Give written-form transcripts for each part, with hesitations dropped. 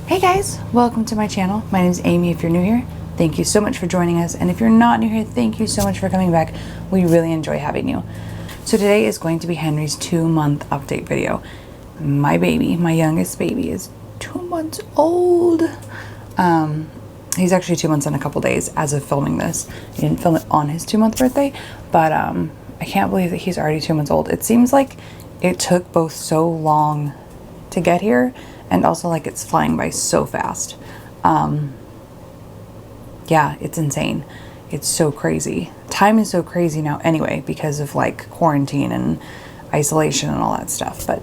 Hey guys, welcome to my channel. My name is Amy. If you're new here, thank you so much for joining us. And if you're not new here, thank you so much for coming back. We really enjoy having you. So today is going to be Henry's 2-month update video. My baby, my youngest baby, is 2 months old. He's actually 2 months in a couple days as of filming this. He didn't film it on his 2-month birthday, but I can't believe that he's already 2 months old. It seems like it took both so long to get here and also like it's flying by so fast. Yeah, it's insane. It's so crazy. Time is so crazy now anyway because of like quarantine and isolation and all that stuff. But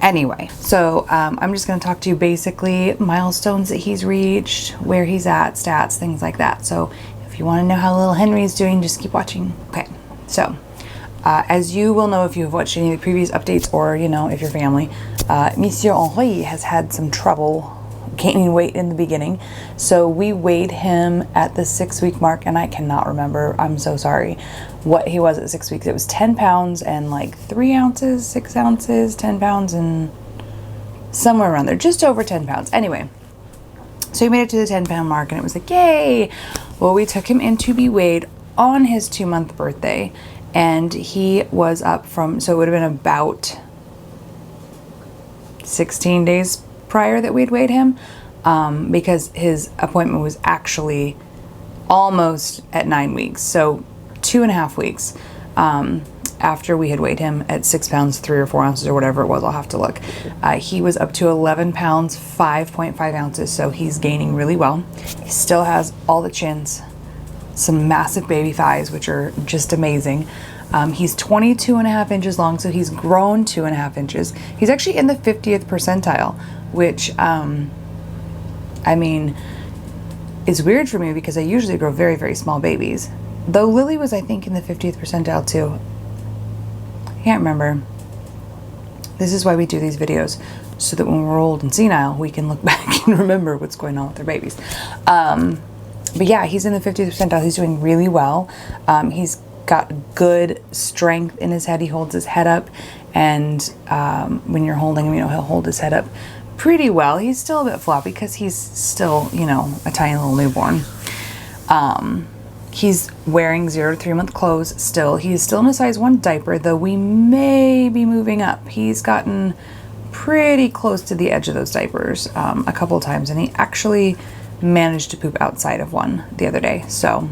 anyway, so I'm just going to talk to you basically milestones that he's reached, where he's at, stats, things like that. So if you want to know how little Henry is doing, just keep watching. Okay, so as you will know if you have watched any of the previous updates, or you know if you're family, Monsieur Henri has had some trouble gaining weight in the beginning. So we weighed him at the 6-week mark, and I cannot remember, I'm so sorry, what he was at 6 weeks. It was 10 pounds and like 3 ounces, 6 ounces, 10 pounds and somewhere around there, just over 10 pounds. Anyway, so he made it to the 10-pound mark and it was like, yay. Well, we took him in to be weighed on his 2-month birthday, and he was up from, so it would have been about 16 days prior that we'd weighed him, because his appointment was actually almost at 9 weeks. So 2.5 weeks after we had weighed him at 6 pounds, 3 or 4 ounces or whatever it was, I'll have to look. He was up to 11 pounds, 5.5 ounces. So he's gaining really well. He still has all the chins, some massive baby thighs, which are just amazing. He's 22.5 inches long, so he's grown 2.5 inches. He's actually in the 50th percentile, which, I mean, is weird for me because I usually grow very, very small babies. Though Lily was, I think, in the 50th percentile too. I can't remember. This is why we do these videos, so that when we're old and senile, we can look back and remember what's going on with our babies. But yeah, he's in the 50th percentile. He's doing really well. He's got good strength in his head. He holds his head up, and when you're holding him, you know, he'll hold his head up pretty well. He's still a bit floppy because he's still, you know, a tiny little newborn. He's wearing 0 to 3 month clothes still. He's still in a size 1 diaper, though we may be moving up. He's gotten pretty close to the edge of those diapers a couple of times, and he actually managed to poop outside of one the other day. So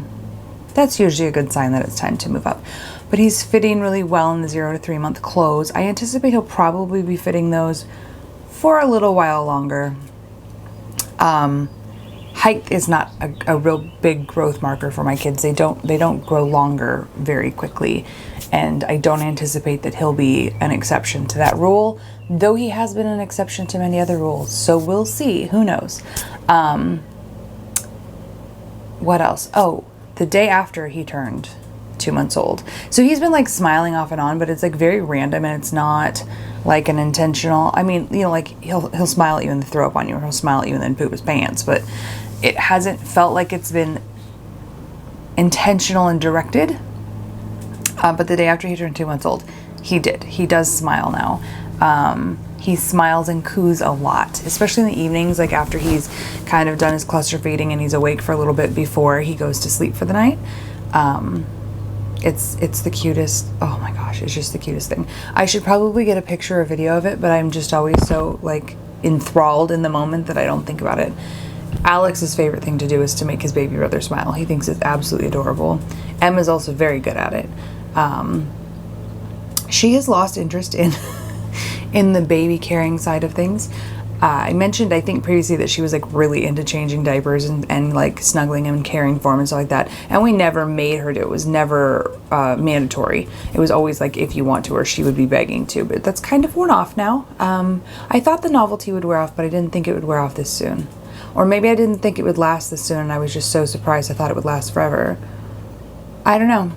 that's usually a good sign that it's time to move up. But he's fitting really well in the 0 to 3 month clothes. I anticipate he'll probably be fitting those for a little while longer. Height is not a real big growth marker for my kids. They don't grow longer very quickly, and I don't anticipate that he'll be an exception to that rule, though he has been an exception to many other rules. So we'll see. Who knows? What else? Oh, the day after he turned 2 months old. So he's been like smiling off and on, but it's like very random, and it's not like an intentional, I mean, you know, like he'll smile at you and then throw up on you, or he'll smile at you and then poop his pants, but it hasn't felt like it's been intentional and directed. But the day after he turned 2 months old, he does smile now. He smiles and coos a lot, especially in the evenings, like after he's kind of done his cluster feeding and he's awake for a little bit before he goes to sleep for the night. It's the cutest. Oh my gosh, it's just the cutest thing. I should probably get a picture or video of it, but I'm just always so like enthralled in the moment that I don't think about it. Alex's favorite thing to do is to make his baby brother smile. He thinks it's absolutely adorable. Emma's also very good at it. She has lost interest in the baby carrying side of things. I mentioned, I think previously, that she was like really into changing diapers and like snuggling him and caring for him and stuff like that. And we never made her do it. It was never mandatory. It was always like if you want to, or she would be begging to. But that's kind of worn off now. I thought the novelty would wear off, but I didn't think it would wear off this soon. Or maybe I didn't think it would last this soon and I was just so surprised I thought it would last forever. I don't know.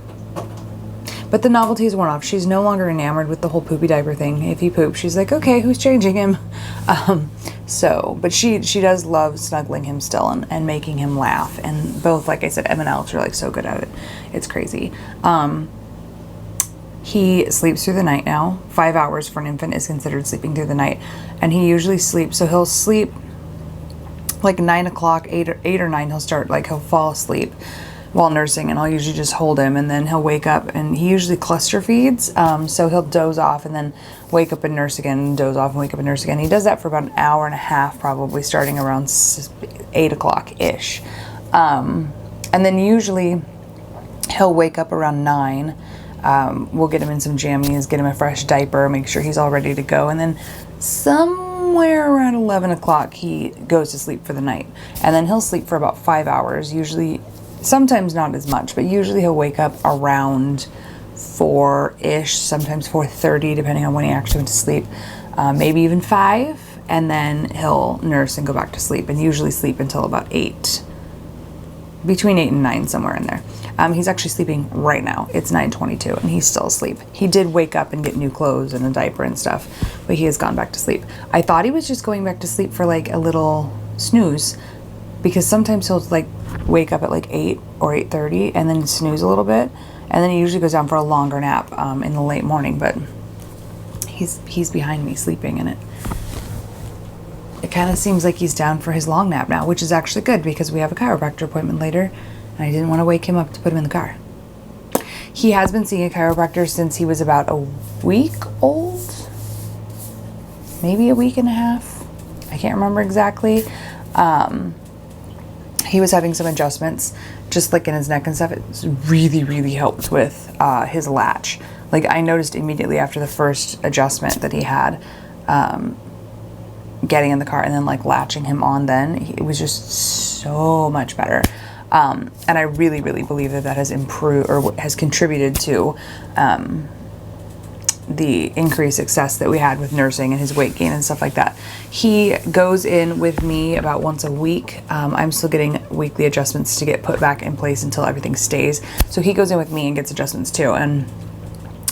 But the novelty is worn off. She's no longer enamored with the whole poopy diaper thing. If he poops, she's like, okay, who's changing him? But she does love snuggling him still and making him laugh. And both, like I said, Em and Alex are like so good at it. It's crazy. He sleeps through the night now. 5 hours for an infant is considered sleeping through the night. And he usually sleeps, so he'll sleep like 9 o'clock, 8 or 9, he'll fall asleep while nursing, and I'll usually just hold him, and then he'll wake up, and he usually cluster feeds, so he'll doze off and then wake up and nurse again, and doze off and wake up and nurse again. He does that for about an hour and a half, probably starting around 8 o'clock ish, and then usually he'll wake up around 9. We'll get him in some jammies, get him a fresh diaper, make sure he's all ready to go, and then somewhere around 11 o'clock he goes to sleep for the night, and then he'll sleep for about 5 hours, usually. Sometimes not as much, but usually he'll wake up around 4-ish, sometimes 4:30, depending on when he actually went to sleep, maybe even 5, and then he'll nurse and go back to sleep, and usually sleep until about 8, between 8 and 9, somewhere in there. He's actually sleeping right now. It's 9:22, and he's still asleep. He did wake up and get new clothes and a diaper and stuff, but he has gone back to sleep. I thought he was just going back to sleep for like a little snooze, because sometimes he'll like wake up at like 8 or 8:30 and then snooze a little bit, and then he usually goes down for a longer nap in the late morning, but he's behind me sleeping, and it kind of seems like he's down for his long nap now, which is actually good because we have a chiropractor appointment later, and I didn't want to wake him up to put him in the car. He has been seeing a chiropractor since he was about a week old, maybe a week and a half, I can't remember exactly. He was having some adjustments just like in his neck and stuff. It's really helped with his latch. Like, I noticed immediately after the first adjustment that he had, getting in the car and then like latching him on, then it was just so much better. And I really believe that has improved or has contributed to the increased success that we had with nursing and his weight gain and stuff like that. He goes in with me about once a week. I'm still getting weekly adjustments to get put back in place until everything stays. So he goes in with me and gets adjustments too. And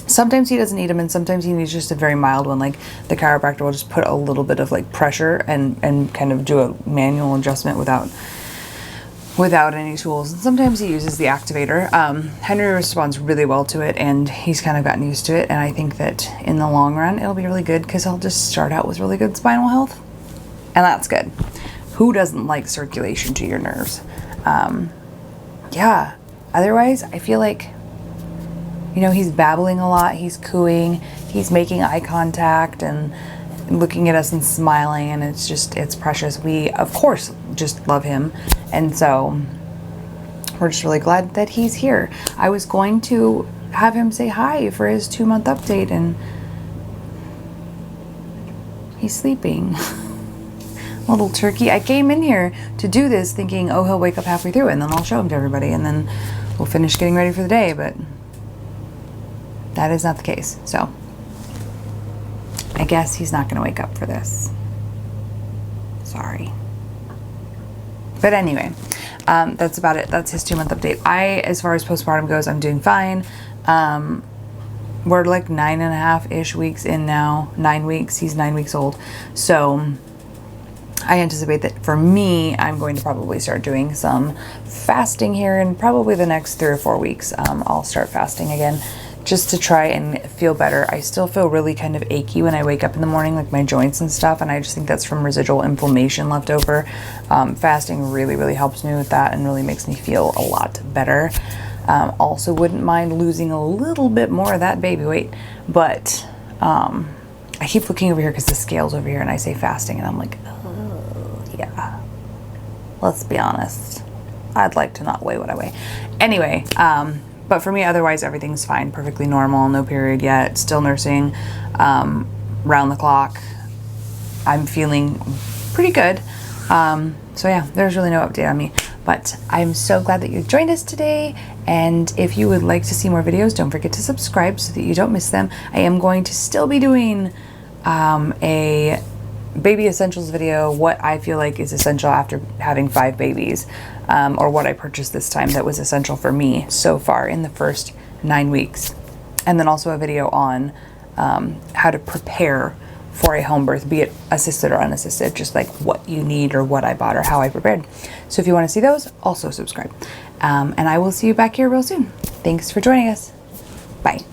sometimes he doesn't need them, and sometimes he needs just a very mild one. Like, the chiropractor will just put a little bit of like pressure and kind of do a manual adjustment without any tools. And sometimes he uses the activator. Henry responds really well to it, and he's kind of gotten used to it, and I think that in the long run it'll be really good because he'll just start out with really good spinal health, and that's good. Who doesn't like circulation to your nerves? Yeah, otherwise I feel like, you know, he's babbling a lot, he's cooing, he's making eye contact and looking at us and smiling, and it's precious. We of course just love him, and so we're just really glad that he's here. I was going to have him say hi for his 2-month update, and he's sleeping. Little turkey. I came in here to do this thinking, oh, he'll wake up halfway through and then I'll show him to everybody and then we'll finish getting ready for the day, but that is not the case. So I guess he's not going to wake up for this. Sorry. But anyway, that's about it. That's his 2-month update. As far as postpartum goes, I'm doing fine. We're like 9.5-ish weeks in now. 9 weeks. He's 9 weeks old. So I anticipate that for me, I'm going to probably start doing some fasting here in probably the next 3 or 4 weeks. I'll start fasting again just to try and feel better. I still feel really kind of achy when I wake up in the morning, like my joints and stuff, and I just think that's from residual inflammation left over. Fasting really helps me with that and really makes me feel a lot better. Also wouldn't mind losing a little bit more of that baby weight, but I keep looking over here because the scale's over here and I say fasting and I'm like, oh, yeah, let's be honest. I'd like to not weigh what I weigh. Anyway, but for me, otherwise, everything's fine. Perfectly normal. No period yet. Still nursing. Round the clock. I'm feeling pretty good. So yeah, there's really no update on me. But I'm so glad that you joined us today. And if you would like to see more videos, don't forget to subscribe so that you don't miss them. I am going to still be doing a baby essentials video, what I feel like is essential after having 5 babies, or what I purchased this time that was essential for me so far in the first 9 weeks. And then also a video on how to prepare for a home birth, be it assisted or unassisted, just like what you need or what I bought or how I prepared. So if you want to see those, also subscribe. And I will see you back here real soon. Thanks for joining us. Bye.